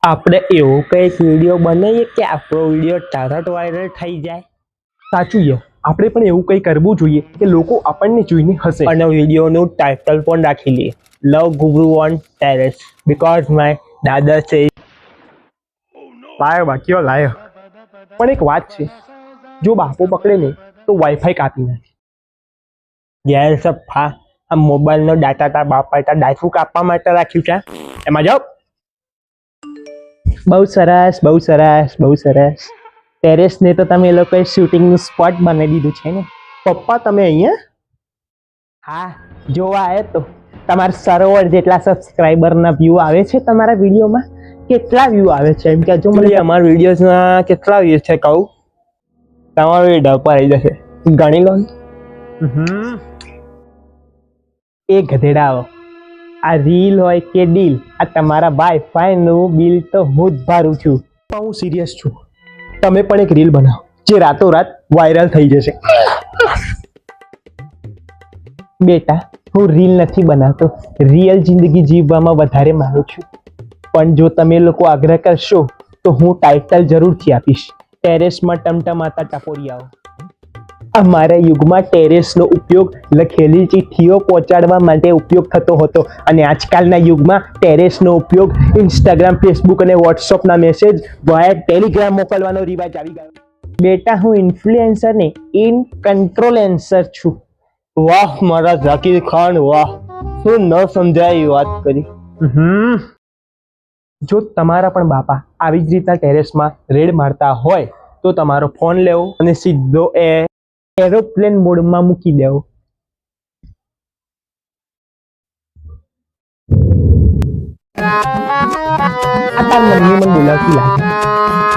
આપણે એવો કંઈક વિડીયો બનાવીએ કે આપણો વિડીયો તરત વાયરલ થઈ જાય. સાચું યાર, આપણે પણ એવું કંઈ કરવું જોઈએ કે લોકો આપણને જોઈને હસે. અને વિડીયોનું ટાઇટલ પણ રાખી લઈએ, લવ ગુરુ ઓન ટેરેસ બીકોઝ માય દાદા છે. લાયો બાકીઓ લાયો. પણ એક વાત છે, જો બાપો પકડે ને તો વાઈફાઈ કાપી નાખે. ગેર સફા આ મોબાઈલનો ડાટા તાર બાપા ડાયફું કાપવા માટે રાખ્યું છે. એમાં જાઓ. બહુ સરસ બહુ સરસ બહુ સરસ. ટેરેસને તો તમે એ લોકોએ શૂટિંગનું સ્પોટ બનાવી દીધું છે ને. પપ્પા તમે અહીંયા? હા, જોવા આવ્યો તો. તમારા સરોવર જેટલા સબસ્ક્રાઈબરના વ્યૂ આવે છે તમારા વિડીયોમાં? કેટલા વ્યૂ આવે છે એમ કે જો મને. અમારા વિડીયોઝમાં કેટલા વ્યૂઝ છે કહું? તમારો વિડીયો પર આવી જશે, ગણી લો. એ ગધેડાઓ, આ રીલ હોય કે ડીલ, આ તમારા વાઈફાઈનું બિલ તો હું જ ભરું છું. પણ હું સિરિયસ છું. તમે પણ એક રીલ બનાવો જે રાતોરાત વાયરલ થઈ જશે. બેટા, હું રીલ નથી બનાવતો, રિયલ જિંદગી જીવવામાં વધારે માનું છું. પણ જો તમે લોકો આગ્રહ કરશો તો હું ટાઇટલ જરૂરથી આપીશ, ટેરેસમાં ટમટમાતા ટપોરિયાઓ. અમારા યુગમાં ટેરેસનો ઉપયોગ લખેલી ચિઠ્ઠીઓ પહોંચાડવા માટે ઉપયોગ થતો હતો અને આજકાલના યુગમાં ટેરેસનો ઉપયોગ ઇન્સ્ટાગ્રામ, ફેસબુક અને વોટ્સઅપના મેસેજ વાયા ટેલિગ્રામ મોકલવાનો રિવાજ આવી ગયો. બેટા, હું ઇન્ફ્લુએન્સર ને ઇન કંટ્રોલેન્સર છું. વાહ મારા ઝાકીર ખાન, વાહ, શું ન સમજાય એ વાત કરી. જો તમારા પણ બાપા આવી જ રીતના ટેરેસમાં રેડ મારતા હોય તો તમારો ફોન લેવો અને સીધો એરોપ્લેન મોડમાં મૂકી દેવો. આ તાર મમ્મી મને બોલાવતી લાગે.